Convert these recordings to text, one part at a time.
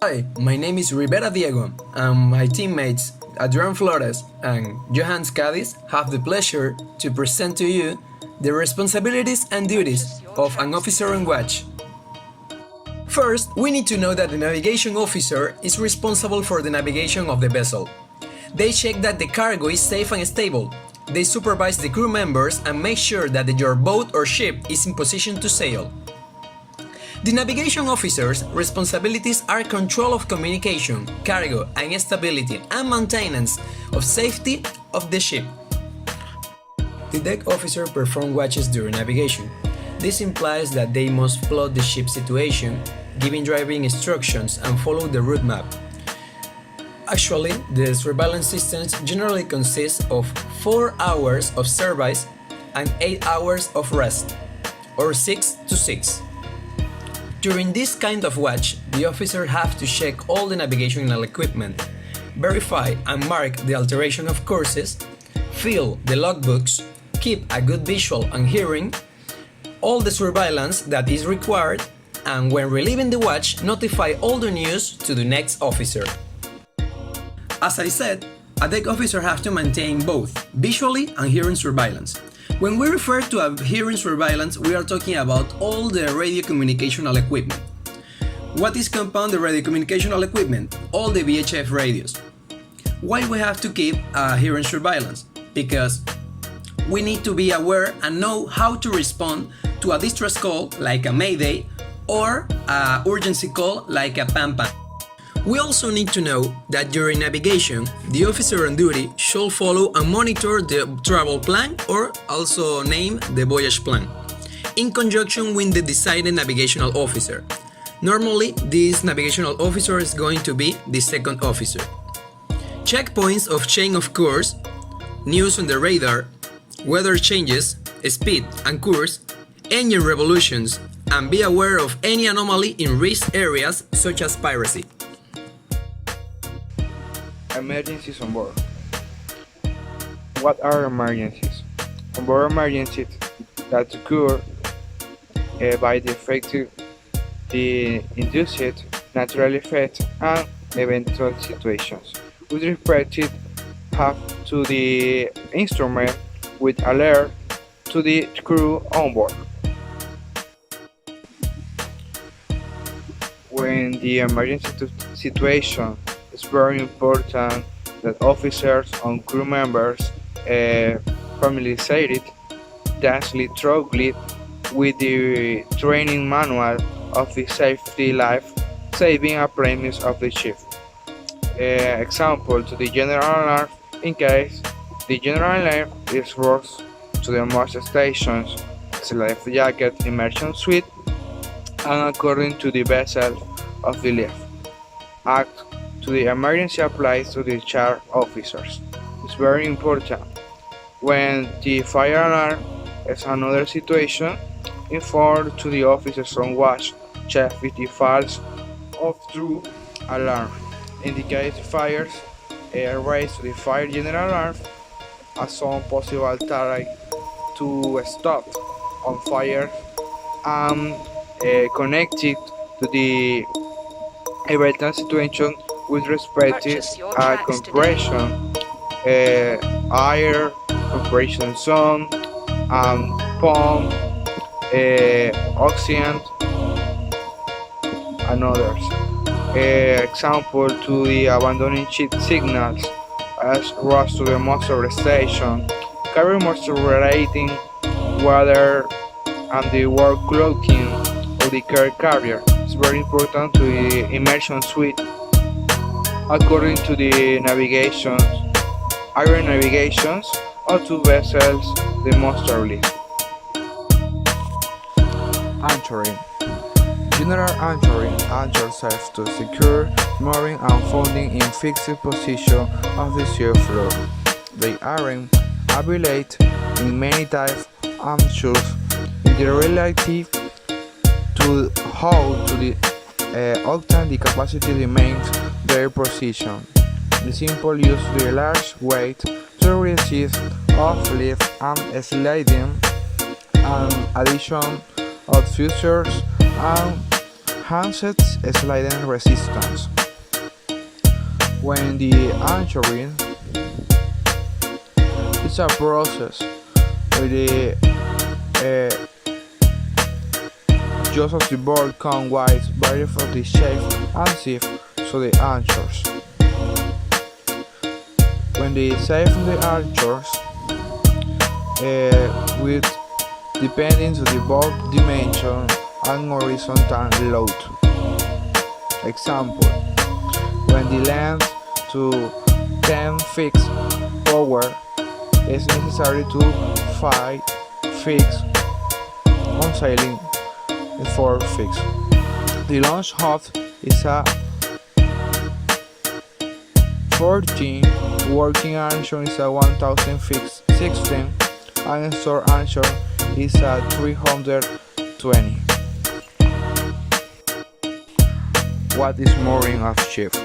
Hi, my name is Rivera Diego, and my teammates Adrian Flores and Johannes Cadiz have the pleasure to present to you the responsibilities and duties of an officer on watch. First, we need to know that the navigation officer is responsible for the navigation of the vessel. They check that the cargo is safe and stable. They supervise the crew members and make sure that your boat or ship is in position to sail. The navigation officer's responsibilities are control of communication, cargo and stability, and maintenance of safety of the ship. The deck officer performs watches during navigation. This implies that they must plot the ship's situation, giving driving instructions and follow the route map. Actually, the surveillance systems generally consist of 4 hours of service and 8 hours of rest, or 6 to 6. During this kind of watch, the officer has to check all the navigational equipment, verify and mark the alteration of courses, fill the logbooks, keep a good visual and hearing, all the surveillance that is required, and when relieving the watch, notify all the news to the next officer. As I said, a deck officer has to maintain both visually and hearing surveillance. When we refer to a hearing surveillance, we are talking about all the radio communicational equipment. What is compound the radio communicational equipment? All the VHF radios. Why we have to keep a hearing surveillance? Because we need to be aware and know how to respond to a distress call like a mayday or an urgency call like a PAMPA. We also need to know that during navigation, the officer on duty should follow and monitor the travel plan, or also named the voyage plan, in conjunction with the designated navigational officer. Normally, this navigational officer is going to be the second officer. Checkpoints of change of course, news on the radar, weather changes, speed and course, engine revolutions, and be aware of any anomaly in risk areas such as piracy. Emergencies on board. What are emergencies? On board emergencies that occur by the effective, the induced natural effect, and eventual situations. With respect to the instrument with alert to the crew on board. When the emergency situation, it's very important that officers and crew members familiarize themselves thoroughly with the training manual of the safety life-saving apparatus of the ship. Example to the general alarm. In case the general alarm is rushed to the most stations, the life jacket immersion suite, and according to the vessel of the lift. Act to the emergency applies to the charge officers. It's very important. When the fire alarm is another situation, inform to the officers on watch, check if the false or true alarm. Indicate fires raise to the fire general alarm as soon possible try to stop on fire and connected to the event situation with respect to compression, air, compression zone, pump, oxygen, and others. Example to the abandoning ship signals as rush to the motor station, carry moisturizating water, and the work clothing of the car carrier. It's very important to the immersion suite. According to the navigations, iron navigations, or two vessels, the muster lift. Anchoring. General anchoring anchors serves to secure mooring and founding in fixed position of the sea floor. They aren't available in many types of anchors in the relative to how to the often the capacity remains their position. The simple use the large weight to resist of lift and sliding, and addition of features and enhanced sliding resistance. When the anchoring is a process where the just as the board can wide vary for the shape and shift so the anchors. When the shape of the anchors with depending to the board dimension and horizontal load. Example: when the length to 10 fixed power is necessary to 5 fixed on sailing and 4 fixed. The launch hub is a 14, working anchor is a 1000 fixed 16, and store anchor is a 320. What is mooring of ship?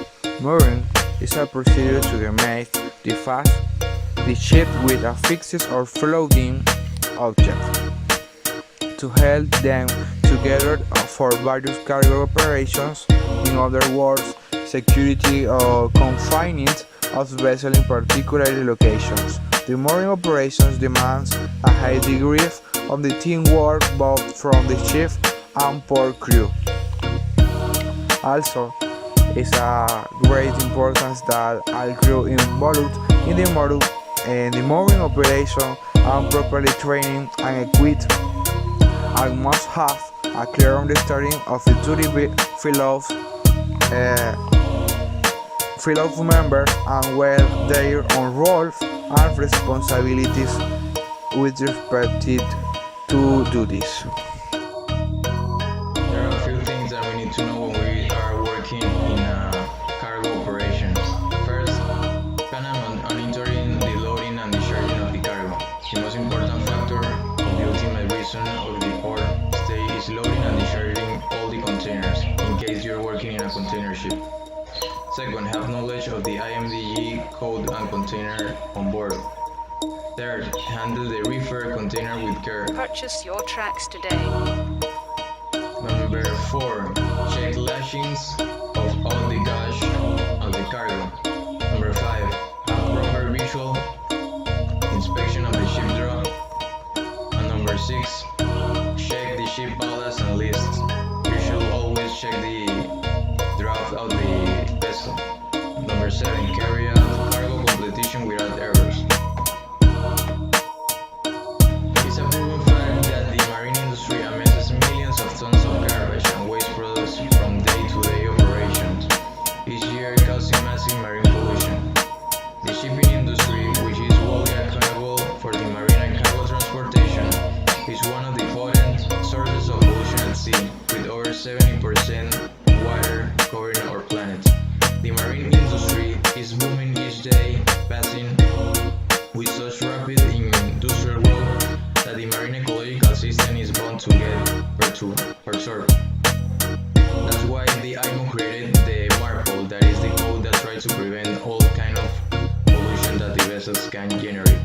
Mooring is a procedure to make the ship with a fixed or floating object to hold them together for various cargo operations. In other words, security or confinement of the vessel in particular locations. The mooring operations demands a high degree of the teamwork both from the ship and port crew. Also, it's a great importance that all crew involved in the mooring operation are properly trained and equipped and must have a clear understanding of the duty field members and well their own roles and responsibilities with respect to duties. There are a few things that we need to know when we are working in cargo operations. First, plan on monitoring the loading and discharging of the cargo. The most important factor and the ultimate reason of the port stay is loading and discharging all the containers, in case you're working in a container ship. Second, have knowledge of the IMDG code and container on board. Third, handle the reefer container with care. Purchase your tracks today. Number 4. Check lashings of all the gauge of the cargo. Number 5. Have proper visual inspection of the ship draw. And number 6. Check the ship ballast and lists. You should always check the draft of the vessel. Number 7. Carry out cargo completion without errors. It's a proven fact that the marine industry amasses millions of tons of garbage and waste products from day-to-day operations, each year causing massive marine pollution. The shipping industry, which is wholly accountable for the marine and cargo transportation, is one of the potent sources of pollution at sea, with over 70% water covering our planet. The marine industry is booming each day, passing with such rapid industrial growth that the marine ecological system is bound to get perturbed. That's why the IMO created the MARPOL, that is the code that tries to prevent all kind of pollution that the vessels can generate.